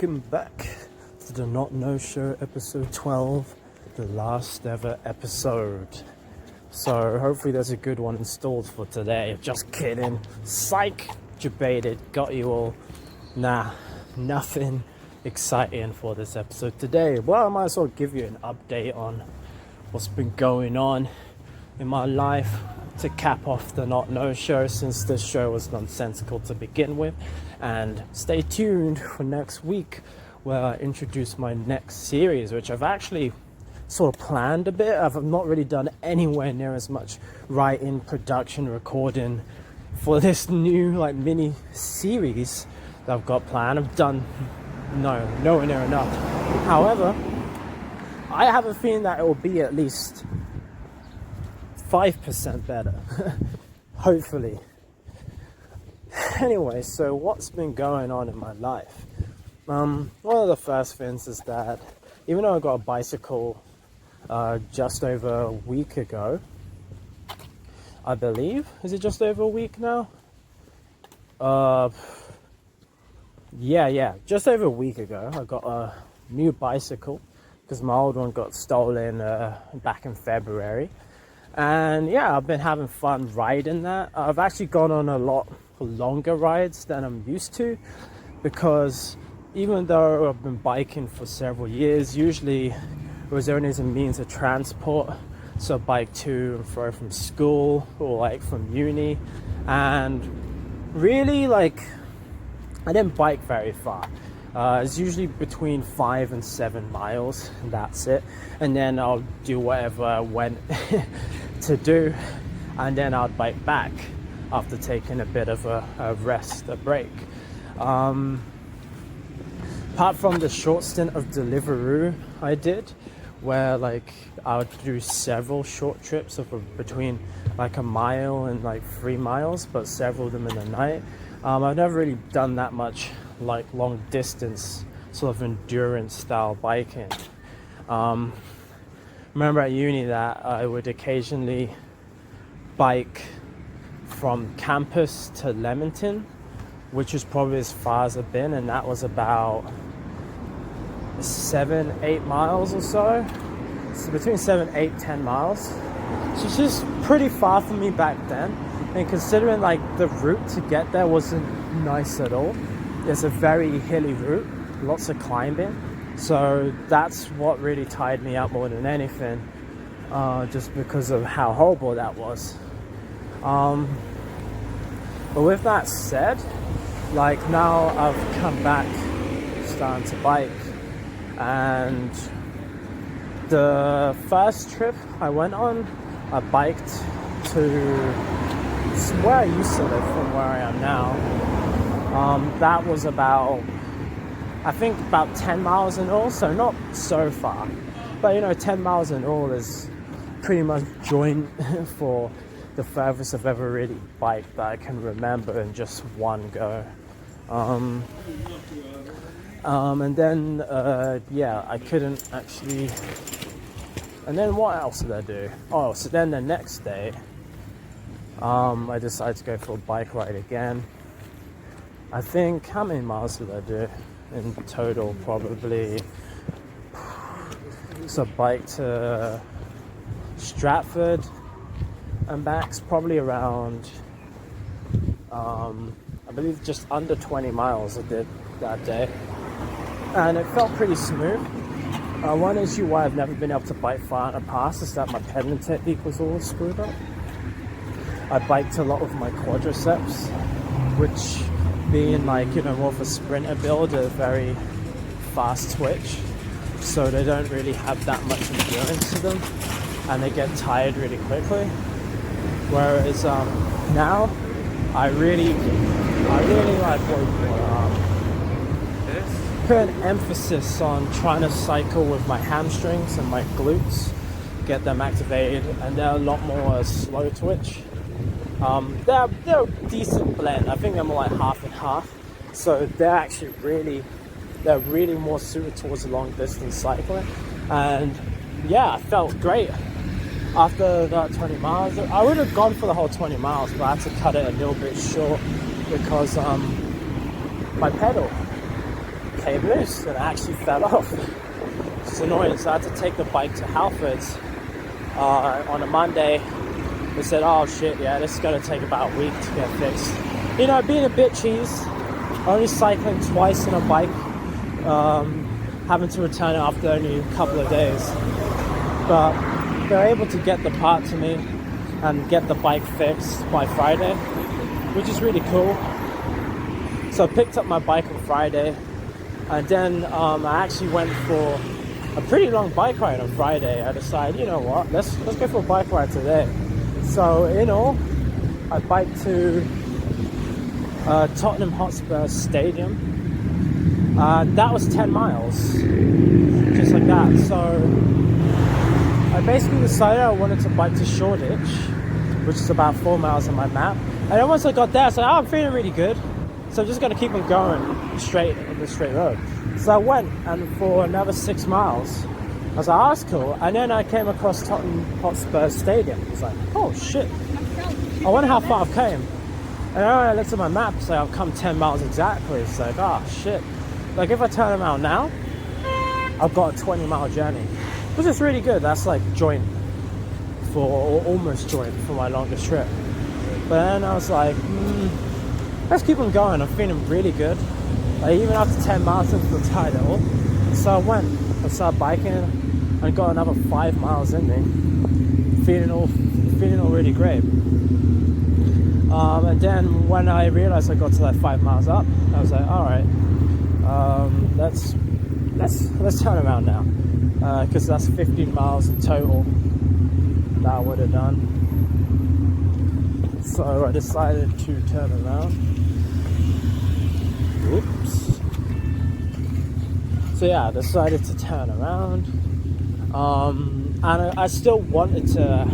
Welcome back to the Not No Show episode 12, the last ever episode. So hopefully there's a good one installed for today. Just kidding. Psych, debated, got you all. Nah, nothing exciting for this episode today. Well, I might as well give you an update on what's been going on in my life to cap off the Not No Show, since this show was nonsensical to begin with. And stay tuned for next week, where I introduce my next series, which I've actually sort of planned a bit. I've not really done anywhere near as much writing, production, recording for this new mini series that I've got planned. I've done nowhere near enough. However, I have a feeling that it will be at least 5% better. Hopefully. Anyway, so what's been going on in my life? One of the first things is that even though I got a bicycle just over a week ago, I believe, is it just over a week now? Yeah, just over a week ago I got a new bicycle because my old one got stolen back in February. And yeah, I've been having fun riding that. I've actually gone on a lot longer rides than I'm used to, because even though I've been biking for several years, usually it was only as a means of transport. So bike to and fro from school or from uni, and really I didn't bike very far. It's usually between 5 and 7 miles, and that's it. And then I'll do whatever I went to do, and then I'll bike back after taking a bit of a break. Apart from the short stint of Deliveroo I did, where I would do several short trips of between a mile and 3 miles, but several of them in the night. I've never really done that much long distance sort of endurance style biking. Remember at uni that I would occasionally bike from campus to Leamington, which was probably as far as I've been, and that was about 7-8 miles or so. So between 7, 8, 10 miles. So it's just pretty far for me back then. And considering the route to get there wasn't nice at all. It's a very hilly route, lots of climbing. So that's what really tired me up more than anything, just because of how horrible that was. But with that said, now I've come back, starting to bike. And the first trip I went on, I biked to where I used to live from where I am now. That was about 10 miles in all, so not so far. But 10 miles in all is pretty much joint for the furthest I've ever really biked that I can remember in just one go. And then, I couldn't actually... And then what else did I do? Oh, so then the next day, I decided to go for a bike ride again. I think, how many miles did I do in total? Probably, so bike to Stratford and back, probably around, I believe just under 20 miles I did that day. And it felt pretty smooth. One issue why I've never been able to bike far in the past is that my pedaling technique was all screwed up. I biked a lot with my quadriceps, which being more of a sprinter build, a very fast twitch, so they don't really have that much endurance to them, and they get tired really quickly. Whereas now I really put an emphasis on trying to cycle with my hamstrings and my glutes, get them activated, and they're a lot more slow twitch. They're a decent blend. I think they're more half and half. So they're actually really more suited towards long distance cycling. And yeah, I felt great after that 20 miles. I would have gone for the whole 20 miles, but I had to cut it a little bit short because my pedal came loose and I actually fell off. It's annoying, so I had to take the bike to Halfords on a Monday. They said, oh shit, yeah, this is going to take about a week to get fixed. You know, being a bit cheese, only cycling twice on a bike, having to return it after only a couple of days. But they're able to get the part to me and get the bike fixed by Friday, which is really cool. So I picked up my bike on Friday, and then I actually went for a pretty long bike ride on Friday. I decided, you know what, let's go for a bike ride today. So in all, I biked to Tottenham Hotspur Stadium. That was 10 miles, just like that. So I basically decided I wanted to bike to Shoreditch, which is about 4 miles on my map. And then once I got there, I said, oh, I'm feeling really good, so I'm just going to keep on going straight on the straight road. So I went, and for another 6 miles, I was like, oh, that's cool. And then I came across Tottenham Hotspur Stadium. I was like, oh shit, I wonder how far I've came. And then I looked at my map, so I've come 10 miles exactly. It's like, oh shit. Like if I turn around now, I've got a 20-mile journey, which is really good. That's like joint for, or almost joint for my longest trip. But then I was like, let's keep on going. I'm feeling really good. Like even after 10 miles, I didn't feel tired at all. So I went and started biking and got another 5 miles in me, feeling all really great. And then when I realized I got to like 5 miles up, I was like, all right, let's turn around now, because that's 15 miles in total that I would have done. So I decided to turn around. Oops. So yeah, I decided to turn around, and I still wanted to.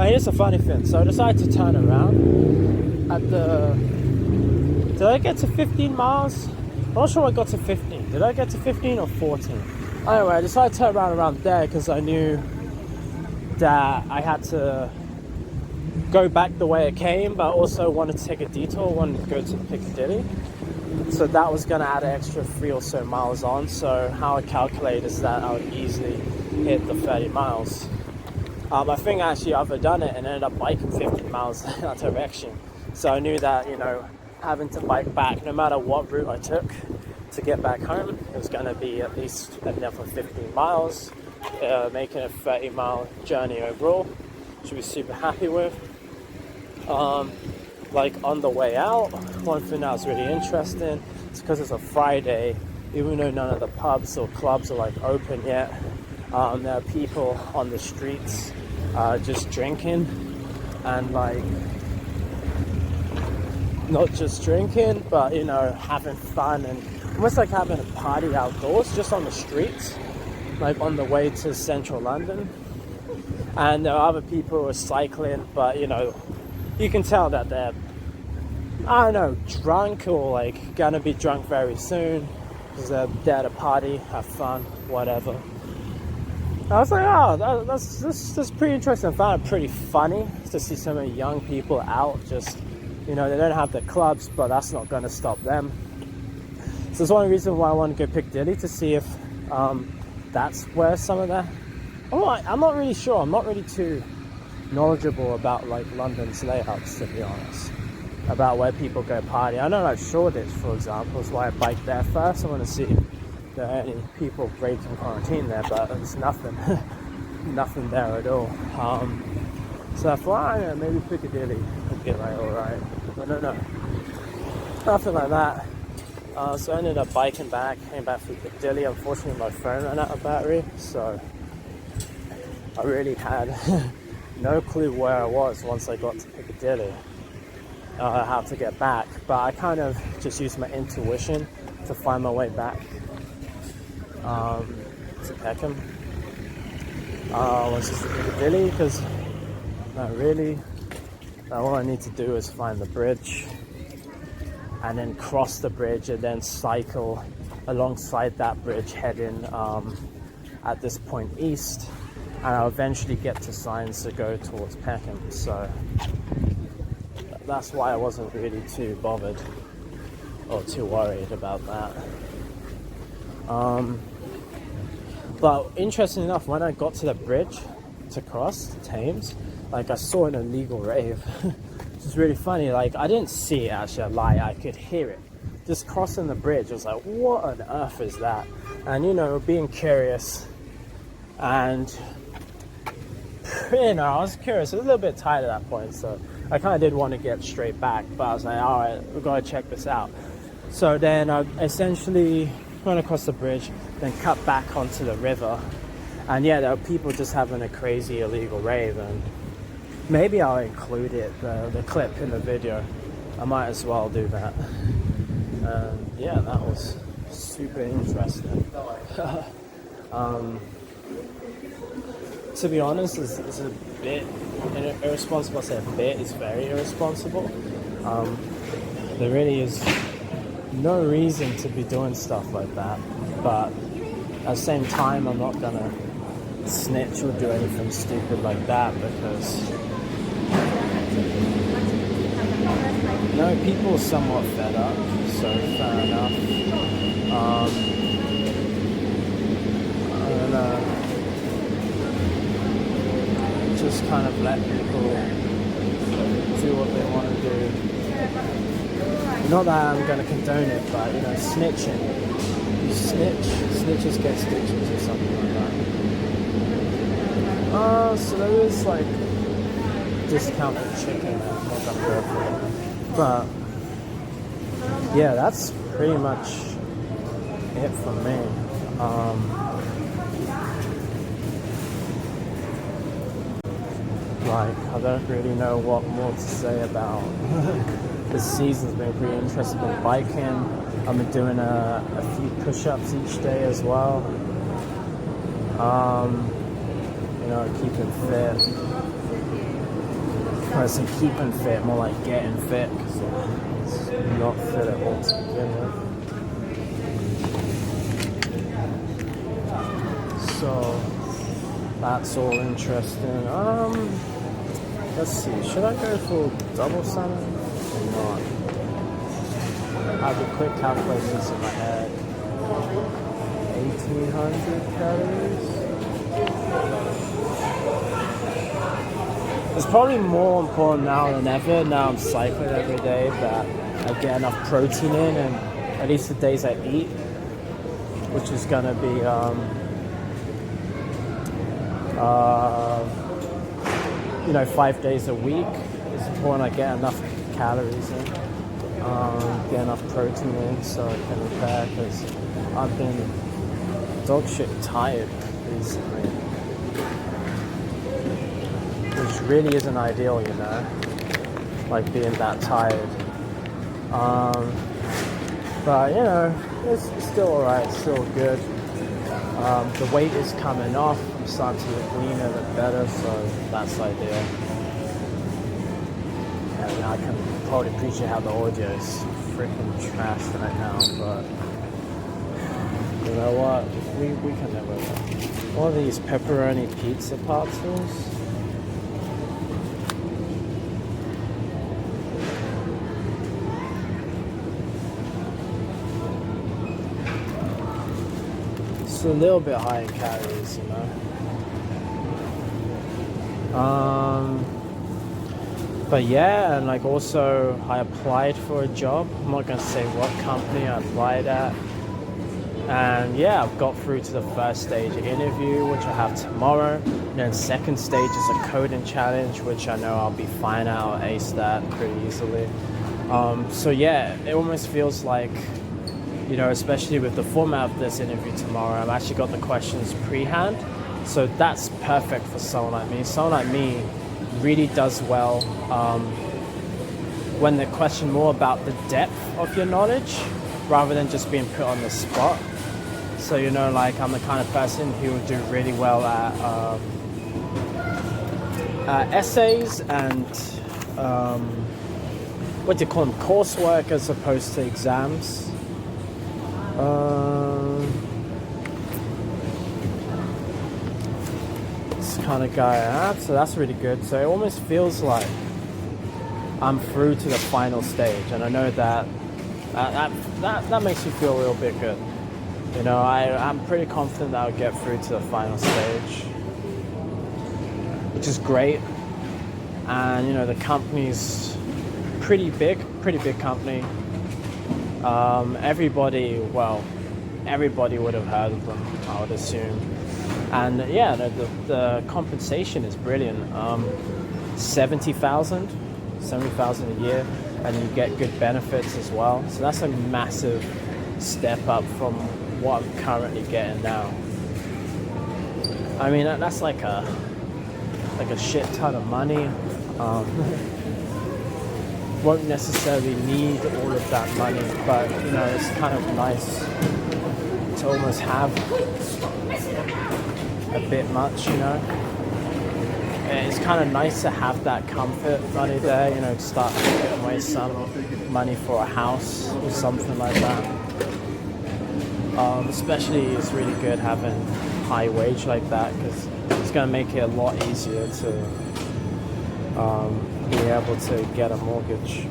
Here's the funny thing. So I decided to turn around at the. Did I get to 15 miles? I'm not sure I got to 15. Did I get to 15 or 14? Anyway, I decided to turn around there because I knew that I had to go back the way I came, but I also wanted to take a detour, wanted to go to Piccadilly. So that was going to add an extra 3 or so miles on. So how I calculate is that I would easily hit the 30 miles. I think actually I've done it and ended up biking 15 miles in that direction. So I knew that, you know, having to bike back, no matter what route I took to get back home, it was going to be at least another 15 miles, making a 30-mile journey overall, which we're super happy with. Like on the way out, one thing that was really interesting is because it's a Friday, even though none of the pubs or clubs are like open yet, there are people on the streets just drinking, and like not just drinking, but you know, having fun and almost like having a party outdoors, just on the streets, like on the way to central London. And there are other people who are cycling, but you know, you can tell that they're, I don't know, drunk or like gonna be drunk very soon because they're there to party, have fun, whatever. I was like, oh, that's pretty interesting. I found it pretty funny to see so many young people out. Just, you know, they don't have the clubs, but that's not going to stop them. So it's one reason why I want to go Piccadilly, to see if that's where some of that. I'm not really sure. I'm not really too knowledgeable about like London's layouts, to be honest, about where people go party. I know like Shoreditch, for example, is why I biked there first. I want to see if there are any people breaking quarantine there, but there's nothing, nothing there at all. So I thought, yeah, maybe Piccadilly would be like alright, but no, nothing like that. So I ended up biking back, came back through Piccadilly. Unfortunately, my phone ran out of battery, so I really had no clue where I was once I got to Piccadilly, how to get back. But I kind of just used my intuition to find my way back to Peckham. Was just Piccadilly, because not really. All I need to do is find the bridge and then cross the bridge and then cycle alongside that bridge, heading at this point east, and I'll eventually get to signs to go towards Peckham. So that's why I wasn't really too bothered or too worried about that. But interesting enough, when I got to the bridge to cross Thames, like I saw an illegal rave. It's really funny. Like I didn't see it actually. I lie. I could hear it. Just crossing the bridge, I was like, "What on earth is that?" And you know, being curious, and you know, I was curious. I was a little bit tired at that point, so I kind of did want to get straight back. But I was like, "All right, we've got to check this out." So then I essentially went across the bridge, then cut back onto the river, and yeah, there were people just having a crazy illegal rave, and maybe I'll include it, the clip in the video. I might as well do that. Yeah, that was super interesting. To be honest, it's a bit irresponsible. I say a bit, it's very irresponsible. There really is no reason to be doing stuff like that, but at the same time, I'm not gonna snitch or do anything stupid like that because people are somewhat fed up, so fair enough. And just kind of let people do what they want to do. Not that I'm going to condone it, but you know, snitching. You snitches get stitches or something like that. So there is like discounted chicken and I'm not gonna go for it. But yeah, that's pretty much it for me. Like I don't really know what more to say about this season's been pretty interesting. Been biking. I've been doing a few push-ups each day as well. You know, keeping fit. I say keeping fit, more like getting fit, because it's not fit at all to begin with. So that's all interesting. Let's see, should I go for double salmon or not? I have a quick calculations in my head. 1,800 calories. It's probably more important now than ever. Now I'm cycling every day that I get enough protein in, and at least the days I eat, which is gonna be 5 days a week. It's important I get enough calories in, get enough protein in so I can repair, because I've been dog shit tired recently. Which really isn't ideal, you know, like being that tired. But you know, it's still alright, it's still good. The weight is coming off, I'm starting to look leaner and better, so that's ideal. And I can probably appreciate how the audio is freaking trash right now, but you know what, we can never know. All these pepperoni pizza parcels. It's a little bit high in calories, you know. But yeah, and like also I applied for a job. I'm not gonna say what company I applied at. And yeah, I've got through to the first stage interview, which I have tomorrow. And then second stage is a coding challenge, which I know I'll be fine out, ace that pretty easily. So yeah, it almost feels like, you know, especially with the format of this interview tomorrow, I've actually got the questions pre-hand. So that's perfect for someone like me. Someone like me really does well when they question more about the depth of your knowledge rather than just being put on the spot. So, you know, like I'm the kind of person who would do really well at essays and what do you call them, coursework as opposed to exams. This kind of guy I am, so that's really good. So it almost feels like I'm through to the final stage, and I know that that makes me feel a little bit good. You know, I'm pretty confident that I'll get through to the final stage, which is great. And you know, the company's pretty big company. Everybody would have heard of them, I would assume. And yeah, the compensation is brilliant. 70,000 a year, and you get good benefits as well. So that's a massive step up from what I'm currently getting now. I mean, that's like a shit ton of money. Won't necessarily need all of that money, but you know, it's kind of nice to almost have a bit much, you know. It's kind of nice to have that comfort money there, you know, to start putting away some money for a house or something like that. Especially it's really good having high wage like that, because it's going to make it a lot easier to be able to get a mortgage.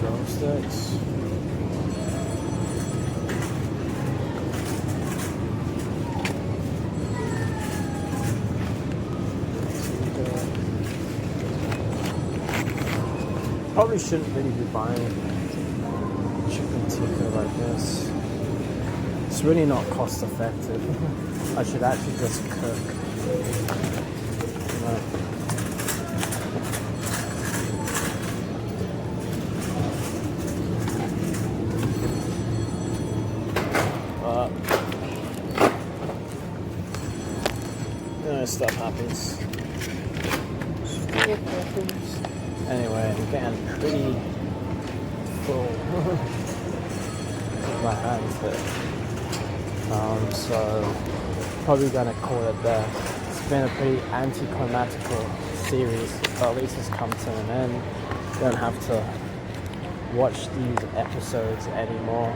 Drumsticks. Probably shouldn't really be buying chicken tikka like this. It's really not cost effective. I should actually just cook. Stuff happens. Anyway, I'm getting pretty full with my hands there. So probably gonna call it there. It's been a pretty anticlimactical series, but at least it's come to an end. You don't have to watch these episodes anymore.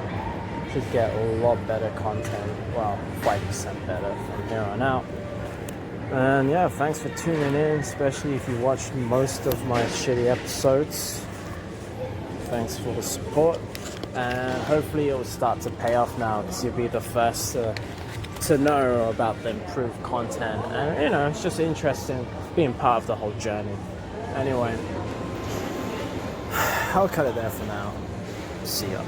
Should get a lot better content. Well, 5% better from here on out. And yeah, thanks for tuning in, especially if you watched most of my shitty episodes. Thanks for the support, and hopefully it will start to pay off now, because you'll be the first to know about the improved content. And you know, it's just interesting being part of the whole journey. Anyway, I'll cut it there for now. See ya.